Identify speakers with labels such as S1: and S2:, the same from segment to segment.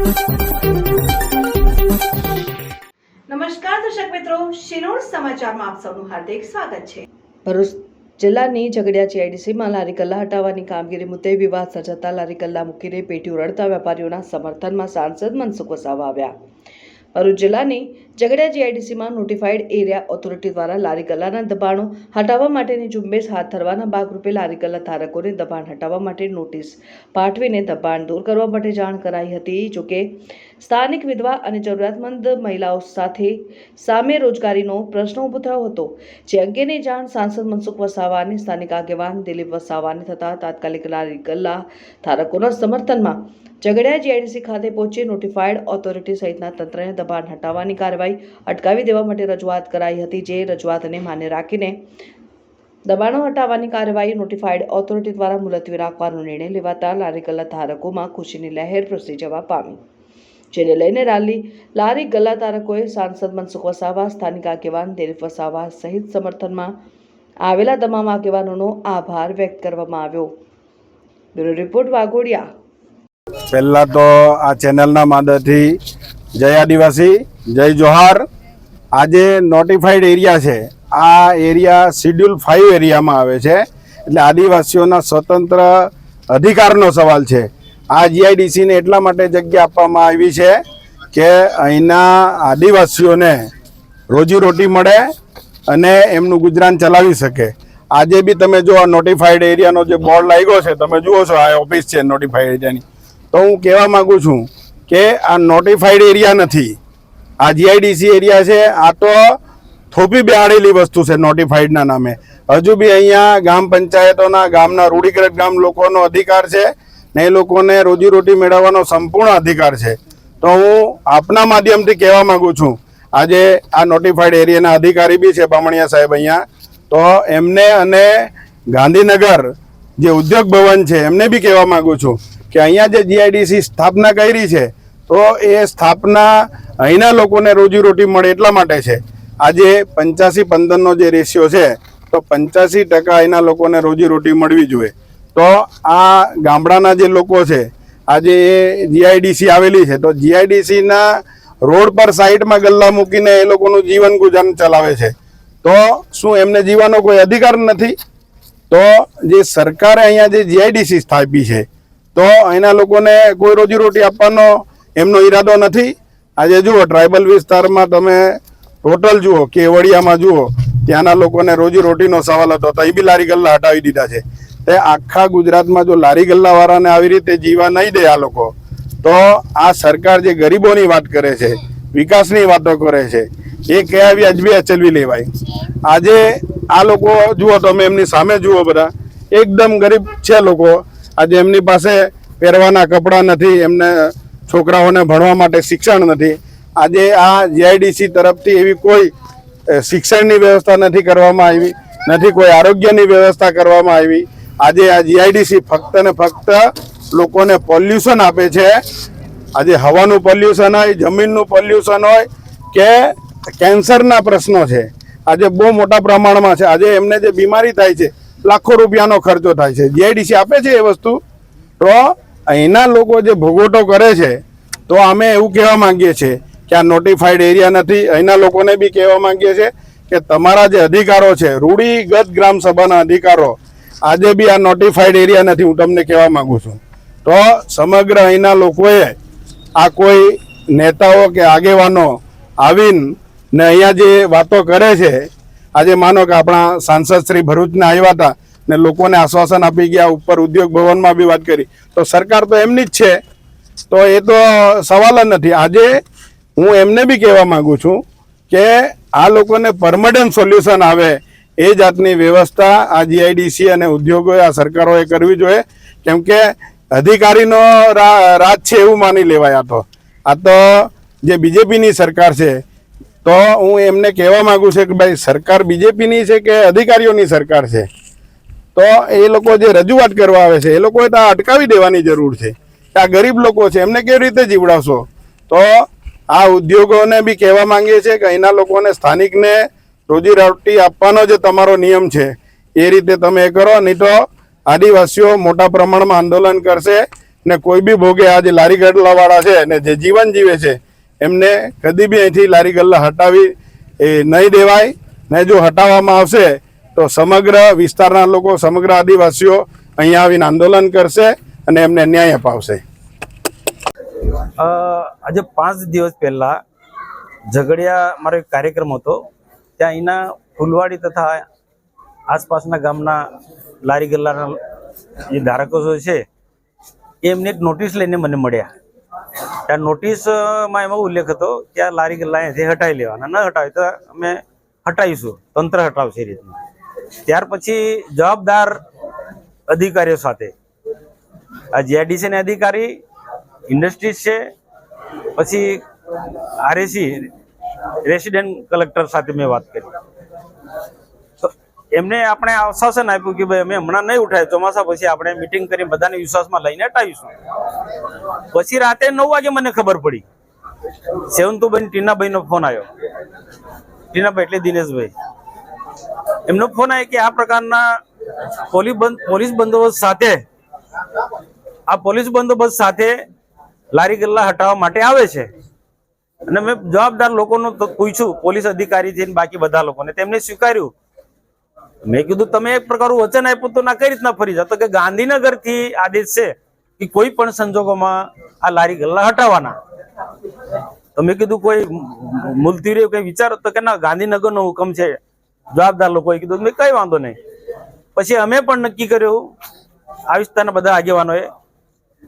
S1: નમસ્કાર દર્શક મિત્રો, શિનોર સમાચારમાં આપ સૌનું હાર્દિક સ્વાગત છે।
S2: ભરૂચ જિલ્લાની ઝઘડિયા જીઆઈડીસીમાં લારી ગલ્લા હટાવવાની કામગીરી મુદ્દે વિવાદ સર્જાતા લારી ગલ્લા મૂકીને પેટી ઉડાડતા વેપારીઓના સમર્થનમાં સાંસદ મનસુખ વસાવા આવ્યા। ભરૂચ જિલ્લાની ઝઘડિયા જીઆઈડીસીમાં નોટિફાઈડ એરિયા ઓથોરિટી દ્વારા લારી ગલ્લાના દબાણો હટાવવા માટેની ઝુંબેશ હાથ ધરવાના ભાગરૂપે લારી ગલ્લા ધારકોને દબાણ હટાવવા માટે નોટિસ પાઠવીને દબાણ દૂર કરવા માટે જાણ કરાઈ હતી। જોકે સ્થાનિક વિધવા અને જરૂરિયાતમંદ મહિલાઓ સાથે સામે રોજગારીનો પ્રશ્ન ઊભો થયો હતો, જે અંગેની જાણ સાંસદ મનસુખ વસાવા અને સ્થાનિક આગેવાન દિલીપ વસાવાને થતા તાત્કાલિક લારી ગલ્લા ધારકોના સમર્થનમાં ઝઘડિયા જીઆઈડીસી ખાતે પહોંચી નોટિફાઈડ ઓથોરિટી સહિતના તંત્રને દબાણ હટાવવાની કાર્યવાહી અટકાવી દેવા માટે રજૂઆત કરાઈ હતી, જે રજૂઆતને માન્ય રાખીને દબાણો હટાવવાની કાર્યવાહી નોટિફાઈડ ઓથોરિટી દ્વારા મુલતવી રાખવાનો નિર્ણય લેવાતા લારી ગલ્લા ધારકોમાં ખુશીની લહેર પ્રસરી જવા પામી, જેને લઈને લારી ગલ્લા ધારકોએ સાંસદ મનસુખ વસાવા, સ્થાનિક આગેવાન દિલીપ વસાવા સહિત સમર્થનમાં આવેલા તમામ આગેવાનોનો આભાર વ્યક્ત કરવામાં આવ્યો। Bureau report Waghodia.
S3: પહેલા તો આ ચેનલના માધ્યમથી જય આદિવાસી, જય જોહાર। આજે નોટિફાઈડ એરિયા છે, આ એરિયા શિડ્યુલ 5 એરિયામાં આવે છે, એટલે આદિવાસીઓના સ્વતંત્ર અધિકારનો સવાલ છે। આ જીઆઈડીસીને એટલા માટે જગ્યા આપવામાં આવી છે કે અહીંના આદિવાસીઓને રોજીરોટી મળે અને એમનું ગુજરાન ચલાવી શકે। આજે બી તમે જો આ નોટિફાઈડ એરિયાનો જે બોર્ડ લાગ્યો છે, તમે જુઓ છો, આ ઓફિસ છે નોટિફાઈડ એરિયાની, તો હું કહેવા માગું છું કે આ નોટિફાઈડ એરિયા નથી, આ જીઆઈડીસી એરિયા છે। આ તો થોપી બેહાડેલી વસ્તુ છે નોટિફાઈડના નામે। હજુ બી અહીંયા ગામ પંચાયતોના, ગામના રૂઢિગ્રસ્ત ગામ લોકોનો અધિકાર છે ને એ લોકોને રોજીરોટી મેળવવાનો સંપૂર્ણ અધિકાર છે। તો હું આપના માધ્યમથી કહેવા માગું છું, આજે આ નોટિફાઈડ એરિયાના અધિકારી બી છે બામણિયા સાહેબ અહીંયા, તો એમને અને ગાંધીનગર જે ઉદ્યોગ ભવન છે એમને બી કહેવા માગું છું કે અહીંયા જે જીઆઈડીસી સ્થાપના કરી છે, તો એ સ્થાપના અહીંના લોકોને રોજીરોટી મળે એટલા માટે છે। આજે 85-15નો જે રેશિયો છે, તો 85% અહીંના લોકોને રોજીરોટી મળવી જોઈએ। તો આ ગામડાના જે લોકો છે, આજે એ જીઆઈડીસી આવેલી છે, તો જીઆઈડીસીના રોડ પર સાઈડમાં ગલ્લા મૂકીને એ લોકોનું જીવન ગુજાર ચલાવે છે, તો શું એમને જીવવાનો કોઈ અધિકાર નથી? તો જે સરકારે અહીંયા જે જીઆઈડીસી સ્થાપી છે, તો અહીંના લોકોને કોઈ રોજીરોટી આપવાનો એમનો ઈરાદો નથી। આજે જુઓ ટ્રાઇબલ વિસ્તારમાં તમે ટોટલ જુઓ, કેવડિયામાં જુઓ, ત્યાંના લોકોને રોજીરોટીનો સવાલ હતો, તો અહીં બી લારી ગલ્લા હટાવી દીધા છે। તે આખા ગુજરાતમાં જો લારી ગલ્લાવાળાને આવી રીતે જીવા નહીં દે આ લોકો, તો આ સરકાર જે ગરીબોની વાત કરે છે, વિકાસની વાતો કરે છે, એ કયા વ્યાજબી ચલવી લેવાય। આજે આ લોકો જુઓ, તમે એમની સામે જુઓ, બધા એકદમ ગરીબ છે લોકો। આજે એમની પાસે પહેરવાના કપડાં નથી, એમને છોકરાઓને ભણવા માટે શિક્ષણ નથી। આજે આ જીઆઈડીસી તરફથી એવી કોઈ શિક્ષણની વ્યવસ્થા નથી કરવામાં આવી, નથી કોઈ આરોગ્યની વ્યવસ્થા કરવામાં આવી। આજે આ જીઆઈડીસી ફક્ત ને ફક્ત લોકોને પોલ્યુશન આપે છે। આજે હવાનું પોલ્યુશન હોય, જમીનનું પોલ્યુશન હોય કે કેન્સરના પ્રશ્નો છે, આજે બહુ મોટા પ્રમાણમાં છે। આજે એમને જે બીમારી થાય છે, લાખો રૂપિયાનો ખર્ચો થાય છે, જીઆઈડીસી આપે છે એ વસ્તુ। તો અહીંના લોકો જે ભોગવટો કરે છે, તો અમે એવું કહેવા માંગીએ છીએ કે આ નોટિફાઈડ એરિયા નથી। અહીંના લોકોને બી કહેવા માંગીએ છીએ કે તમારા જે અધિકારો છે, રૂઢિગત ગ્રામ સભાના અધિકારો, આજે બી આ નોટિફાઈડ એરિયા નથી, હું તમને કહેવા માંગુ છું। તો સમગ્ર અહીંના લોકોએ આ કોઈ નેતાઓ કે આગેવાનો આવીને અહીંયા જે વાતો કરે છે, આજે માનો કે આપણા સાંસદ શ્રી ભરૂચના આવ્યા હતા ને લોકોને આશ્વાસન આપી ગયા, ઉપર ઉદ્યોગ ભવનમાં બી વાત કરી, તો સરકાર તો એમની જ છે, તો એ તો સવાલ જ નથી। આજે હું એમને બી કહેવા માગું છું કે આ લોકોને પરમનન્ટ સોલ્યુશન આવે એ જાતની વ્યવસ્થા આ જીઆઈડીસી અને ઉદ્યોગોએ, આ સરકારોએ કરવી જોઈએ। કેમ કે અધિકારીનો રાજ છે એવું માની લેવાય। આ તો જે બીજેપીની સરકાર છે, તો હું એમને કહેવા માગું છું કે ભાઈ સરકાર બીજેપીની છે કે અધિકારીઓની સરકાર છે? તો એ લોકો જે રજૂઆત કરવા આવે છે, એ લોકોએ તો અટકાવી દેવાની જરૂર છે। આ ગરીબ લોકો છે, એમને કેવી રીતે જીવડાવશો? તો આ ઉદ્યોગોને બી કહેવા માંગીએ છીએ કે અહીંના લોકોને, સ્થાનિકને રોજીરોટી આપવાનો જે તમારો નિયમ છે, એ રીતે તમે કરો, નહીં તો આદિવાસીઓ મોટા પ્રમાણમાં આંદોલન કરશે ને કોઈ બી ભોગે આ જે લારી ગલ્લાવાળા છે ને જે જીવન જીવે છે એમને કદી બી અહીંથી લારી ગલ્લા હટાવી એ નહીં દેવાય ને જો હટાવવામાં આવશે તો સમગ્ર વિસ્તારના લોકો, સમગ્ર આદિવાસીઓ અહીંયા આવીને આંદોલન કરશે અને એમને ન્યાય અપાવશે.
S4: આજે 5 દિવસ પહેલા ઝઘડિયા મારો એક કાર્યક્રમ હતો. ત્યાં અહીંના ફૂલવાડી તથા આસપાસના ગામના લારી ગલ્લાના જે ધારકો છે એમને એક નોટિસ લઈને મને મળ્યા. ત્યાં નોટિસમાં એમાં ઉલ્લેખ હતો કે આ લારી ગલ્લા અહીંયાથી હટાવી લેવાના, ન હટાવે તો અમે હટાવીશું, તંત્ર હટાવશે એ રીતના. ત્યાર પછી જવાબદાર અધિકારીઓ સાથે આ જીઆઈડીસી ના અધિકારી, ઇન્ડસ્ટ્રીઝ છે, પછી આરએસી રેસિડેન્ટ કલેક્ટર સાથે મેં વાત કરી. તો એમને આપણે આશ્વાસન આપ્યું કે ભાઈ અમે હમણાં નહીં ઉઠાય, ચોમાસા પછી આપણે મિટિંગ કરી બધાને વિશ્વાસમાં લઈને હટાવીશું. પછી રાતે 9 વાગે મને ખબર પડી, સેવંતુભાઈ ટીનાભાઈ નો ફોન આવ્યો. ટીનાભાઈ એટલે દિનેશભાઈ, એમનો ફોન આવ્યો કે આ પ્રકારના પોલીસ બંદોબસ્ત સાથે લારી ગલ્લા હટાવવા માટે આવે છે. અને મેં જવાબદાર લોકોનું પૂછ્યું, પોલીસ અધિકારી છે બાકી બધા લોકોને, તેમને સ્વીકાર્યું. મેં કીધું તમે એક પ્રકારનું વચન આપ્યું તો ના કઈ રીતના ફરી જાવ? તો કે ગાંધીનગર થી આદેશ છે કે કોઈ પણ સંજોગોમાં આ લારી ગલ્લા હટાવવાના. તો મેં કીધું કોઈ મુલતવી રહ્યું કઈ વિચારો? તો કે ના, ગાંધીનગર નો હુકમ છે. જવાબદાર લોકોએ કીધું મેં કઈ વાંધો નહીં. પછી અમે પણ નક્કી કર્યું આ વિસ્તારના બધા આગેવાનોએ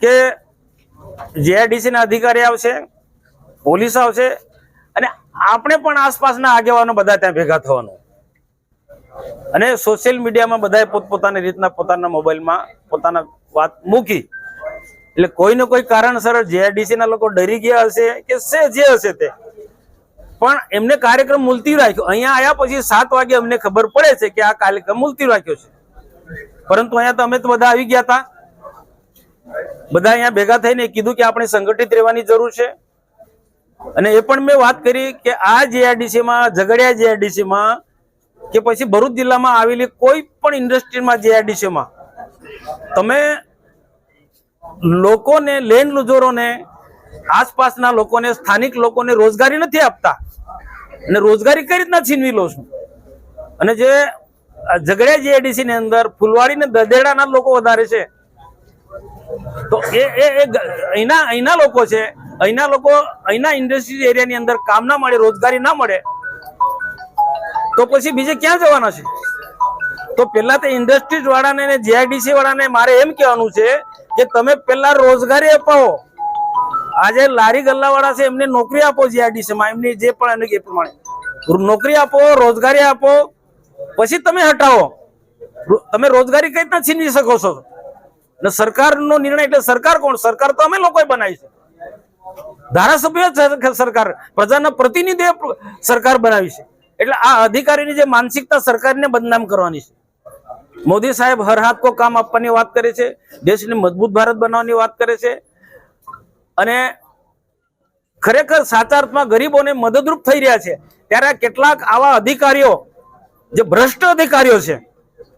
S4: કે જીઆઈડીસી ના અધિકારી આવશે, પોલીસ આવશે અને આપણે પણ આસપાસના આગેવાનો બધા ત્યાં ભેગા થવાનું. અને સોશિયલ મીડિયામાં બધાએ પોતપોતાની રીતના પોતાના મોબાઈલમાં પોતાના વાત મૂકી. એટલે કોઈ ને કોઈ કારણસર જીઆઈડીસી ના લોકો ડરી ગયા હશે કે જે હશે તે, પણ એમને કાર્યક્રમ મુલતવી રાખ્યો. અહીંયા આવ્યા પછી 7 વાગે અમને ખબર પડે છે કે આ કાર્યક્રમ મુલતવી રાખ્યો છે. પરંતુ અહીંયા તો અમે તો બધા આવી ગયા હતા. બધા અહીંયા ભેગા થઈને કીધું કે આપણે સંગઠિત રહેવાની જરૂર છે. અને એ પણ મેં વાત કરી કે આ જીઆઈડીસી માં, ઝઘડિયા જીઆઈડીસી માં કે પછી ભરૂચ જિલ્લામાં આવેલી કોઈ પણ ઇન્ડસ્ટ્રીમાં જીઆઈડીસી માં તમે લોકોને, લેન્ડ લુઝરોને, આસપાસના લોકોને, સ્થાનિક લોકોને રોજગારી નથી આપતા. અને રોજગારી કઈ રીતના છીનવી લો છો? અને જે ઝઘડિયા જીઆઈડીસી ની અંદર ફૂલવાડી ને દદેડાના લોકો વધારે છે. તો એ અહીંના લોકો છે. અહીંના ઇન્ડસ્ટ્રી એરિયાની અંદર કામ ના મળે, રોજગારી ના મળે તો પછી બીજે ક્યાં જવાના છે? તો પેલા તો ઇન્ડસ્ટ્રીઝ વાળાને, જીઆઈડીસી વાળાને મારે એમ કહેવાનું છે કે તમે પેલા રોજગારી અપાવો. આજે લારી ગલ્લા વાળા છે એમને નોકરી આપો, જીઆઈડીસી માં એમની જે પણ એ પ્રમાણે નોકરી આપો, રોજગારી આપો, પછી તમે હટાવો. તમે રોજગારી કઈ રીતના છીનવી શકો છો? અને સરકારનો નિર્ણય એટલે સરકાર કોણ? સરકાર તો અમે લોકોએ બનાવી છે. ધારાસભ્ય સરકાર, પ્રજાના પ્રતિનિધિ સરકાર બનાવી છે. એટલે આ અધિકારીની જે માનસિકતા સરકારને બદનામ કરવાની છે. મોદી સાહેબ હર હાથ કો કામ આપવાની વાત કરે છે, દેશને મજબૂત ભારત બનાવવાની વાત કરે છે. અને ખરેખર સાચા અર્થમાં ગરીબોને મદદરૂપ થઈ રહ્યા છે. ત્યારે કેટલાક આવા અધિકારીઓ, જે ભ્રષ્ટ અધિકારીઓ છે,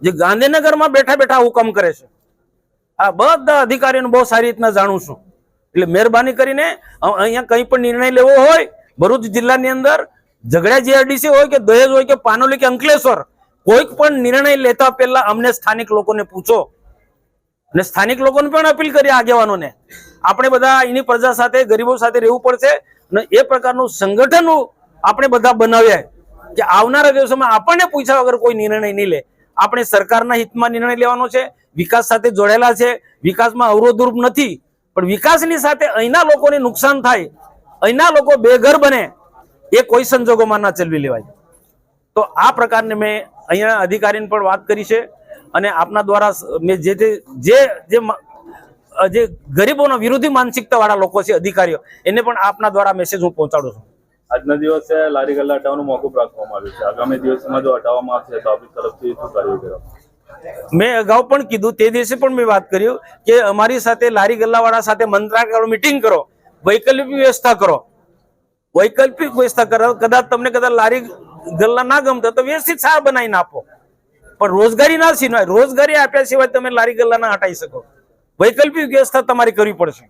S4: જે ગાંધીનગરમાં બેઠા બેઠા હુકમ કરે છે, આ બધા અધિકારીઓને બહુ સારી રીતના જાણું છું. એટલે મહેરબાની કરીને અહીંયા કંઈ પણ નિર્ણય લેવો હોય, ભરૂચ જિલ્લાની અંદર ઝઘડિયા જીઆઈડીસી હોય કે દહેજ હોય કે પાનોલી કે અંકલેશ્વર, કોઈક પણ નિર્ણય લેતા પહેલા અમને સ્થાનિક લોકોને પૂછો. અને સ્થાનિક લોકોને પણ અપીલ કરી, આગેવાનોને, આપણે બધા એની પ્રજા સાથે, ગરીબો સાથે રહેવું પડશે. અને એ પ્રકારનું સંગઠન આપણે બધા બનાવ્યા કે આવનારા દિવસોમાં આપણને પૂછ્યા વગર કોઈ નિર્ણય નહીં લે. આપણે સરકારના હિતમાં નિર્ણય લેવાનો છે, વિકાસ સાથે જોડાયેલા છે, વિકાસમાં અવરોધરૂપ નથી. પણ વિકાસની સાથે અહીંના લોકોને નુકસાન થાય, અહીંના લોકો બેઘર બને, એ કોઈ સંજોગોમાં ના ચલવી લેવાય. તો આ પ્રકારને મેં અહીંયા અધિકારીને પણ વાત કરી છે. અને આપના દ્વારા મેં જે ગરીબોના વિરોધી માનસિકતા વાળા લોકો છે, અધિકારીઓ, એને પણ આપના દ્વારા મેસેજ હું પહોંચાડું છું.
S5: આજના દિવસે લારી ગલ્લા હટાવવાનું મોકૂફ રાખવામાં આવ્યું છે. આગામી દિવસોમાં જો હટાવવામાં આવશે તો આપણી તરફથી શું કાર્ય કરવા?
S4: મેં અગાઉ પણ કીધું, તે દિવસે પણ મેં વાત કર્યું કે અમારી સાથે લારી ગલ્લા વાળા સાથે મંત્રાલય મીટિંગ કરો, વૈકલ્પિક વ્યવસ્થા કરો. વૈકલ્પિક વ્યવસ્થા કરો. કદાચ લારી ગલ્લા ના ગમતા તો વ્યવસ્થિત સાર બનાવીને આપો, પણ રોજગારી ના છીનવાય. રોજગારી આપ્યા સિવાય તમે લારી ગલ્લા ના હટાવી શકો. વૈકલ્પિક વ્યવસ્થા તમારે કરવી પડશે.